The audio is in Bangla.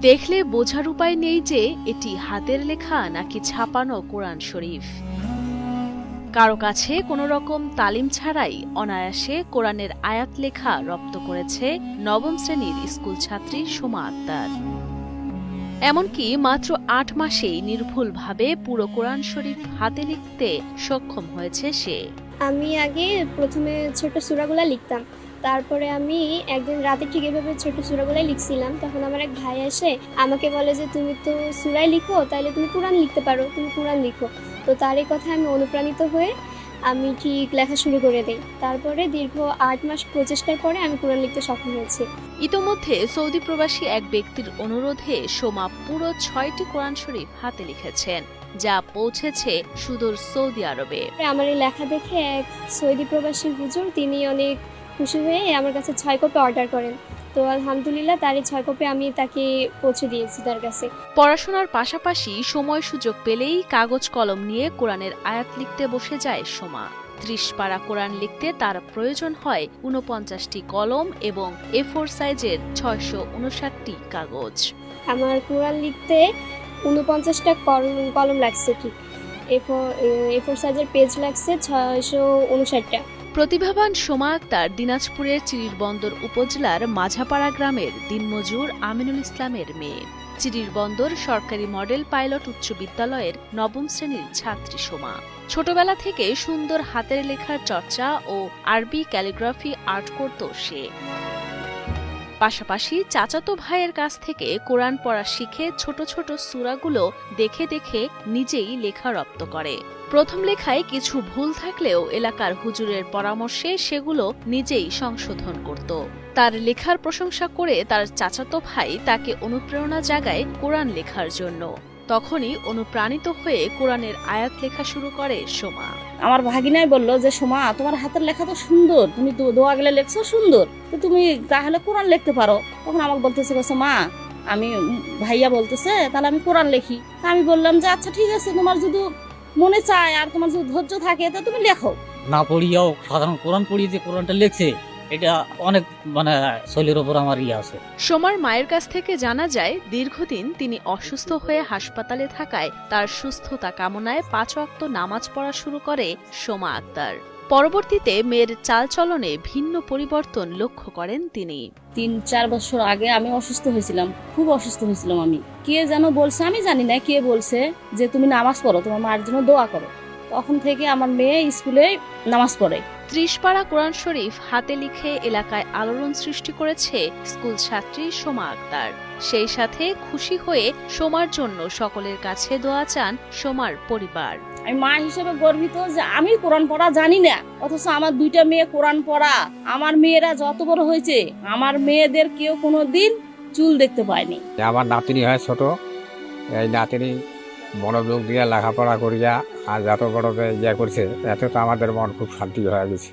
দেখলে বোঝার উপায় নেই যে এটি হাতের লেখা নাকি ছাপানো কোরআন শরীফ। কারো কাছে কোনো রকম তালিম ছাড়াই অনায়াসে কোরআনের আয়াত লেখা রপ্ত করেছে নবম শ্রেণীর স্কুল ছাত্রী সোমা আক্তার। এমনকি মাত্র ৮ মাসেই নির্ভুলভাবে পুরো কোরআন শরীফ হাতে লিখতে সক্ষম হয়েছে সে। আমি আগে প্রথমে ছোট সূরাগুলা লিখতাম, তারপরে আমি একদিন রাতে ঠিক এভাবে ছোট সূরাগুলাই লিখছিলাম। তখন আমার এক ভাই এসে আমাকে বলে যে তুমি তো সূরাই লিখো, তাইলে তুমি কোরআন লিখতে পারো, তুমি কোরআন লিখো। তো তার এই কথায় আমি অনুপ্রাণিত হয়ে আমি ঠিক লেখা শুরু করে দিই। তারপরে দীর্ঘ ৮ মাস প্রচেষ্টার পরে আমি কোরআন লিখতে সক্ষম হয়েছি। ইতোমধ্যে সৌদি প্রবাসী এক ব্যক্তির অনুরোধে সোমা পুরো ৬টি কোরআন শরীফ হাতে লিখেছেন, যা পৌঁছেছে সুদূর সৌদি আরবে। আমার এই লেখা দেখে এক সৌদি প্রবাসী হুজুর, তিনি অনেক খুশি হয়ে আমার কাছে ৬ কপি অর্ডার করেন। তো আলহামদুলিল্লাহ তার এই ৬ কপি আমি তাকে পৌঁছে দিয়েছি তার কাছে। পড়াশোনার পাশাপাশি সময় সুযোগ পেলেই কাগজ কলম নিয়ে কোরআনের আয়াত লিখতে বসে যায় সোমা। ৩০ পারা কোরআন লিখতে তার প্রয়োজন হয় ৪৯টি কলম এবং A4 সাইজের ৬৫৯টি কাগজ। আমার কোরআন লিখতে ৪৯টা কলম লাগছে, ঠিক A4 সাইজের পেজ লাগছে ৬৫৯টা। প্রতিভাবান সোমা আক্তার দিনাজপুরের চিরিরবন্দর উপজেলার মাঝাপাড়া গ্রামের দিনমজুর আমিনুল ইসলামের মেয়ে। চিরিরবন্দর সরকারি মডেল পাইলট উচ্চ বিদ্যালয়ের নবম শ্রেণীর ছাত্রী সোমা। ছোটবেলা থেকে সুন্দর হাতের লেখার চর্চা ও আরবি ক্যালিগ্রাফি আর্ট করত সে। পাশাপাশি চাচাতো ভাইয়ের কাছ থেকে কোরআন পড়া শিখে ছোট ছোট সূরাগুলো দেখে দেখে নিজেই লেখা রপ্ত করে। প্রথম লেখায় কিছু ভুল থাকলেও এলাকার হুজুরের পরামর্শে সেগুলো নিজেই সংশোধন করত। তার লেখার প্রশংসা করে তার চাচাতো ভাই তাকে অনুপ্রেরণা জাগায় কোরআন লেখার জন্য। তখনই অনুপ্রাণিত হয়ে কোরআনের আয়াত লেখা শুরু করে সোমা। আমার ভাগিনাই বললো যে সোমা, তোমার হাতের লেখা তো সুন্দর, তুমি তো দোয়া গেলে লেখছো সুন্দর, তো তুমি তাহলে কোরআন লিখতে পারো। তখন আমাকে বলতেছে মা, আমি ভাইয়া বলতেছে তাহলে আমি কোরআন লিখি। আমি বললাম যে আচ্ছা ঠিক আছে, তোমার যদি মনে চায় আর তোমার যদি ধৈর্য থাকে তো তুমি লেখো। না পড়িয়াও সাধারণ কোরআন পড়িয়ে যে কোরআনটা লেখছে, এটা অনেক শৈলীর ওপর আমার আছে। সোমার মায়ের কাছ থেকে জানা যায় দীর্ঘদিন তিনি অসুস্থ হয়ে হাসপাতালে থাকায় তার সুস্থতা কামনায় ৫ ওয়াক্ত নামাজ পড়া শুরু করে সোমা আক্তার। পরবর্তীতে মেয়ের চালচলনে ভিন্ন পরিবর্তন লক্ষ্য করেন তিনি। ৩-৪ বছর আগে আমি অসুস্থ হয়েছিলাম, খুব অসুস্থ হয়েছিলাম। আমি কে যেন বলছে, আমি জানি না কে বলছে যে তুমি নামাজ পড়ো, তোমার মায়ের জন্য দোয়া করো। তখন থেকে আমার মেয়ে স্কুলে নামাজ পড়ে। ৩০ পারা কোরআন শরীফ হাতে লিখে এলাকায় আলোড়ন সৃষ্টি করেছে স্কুল ছাত্রী সোমা আক্তার। সেই সাথে খুশি হয়ে সোমার জন্য সকলের কাছে দোয়া চান সোমার পরিবার। আমি মা হিসেবে গর্বিত যে আমি কোরআন পড়া জানি না, অথচ আমার 2টা মেয়ে কোরআন পড়া। আমার মেয়েরা যত বড় হয়েছে, আমার মেয়েদের কেউ কোনোদিন চুল দেখতে পায়নি। আমার নাতিনি হয় ছোট, এই নাতিনি মনোযোগ দিয়ে লেখাপড়া করিয়া আর যত বড় ইয়ে করছে, এতে তো আমাদের মন খুব শান্তি হয়ে গেছে।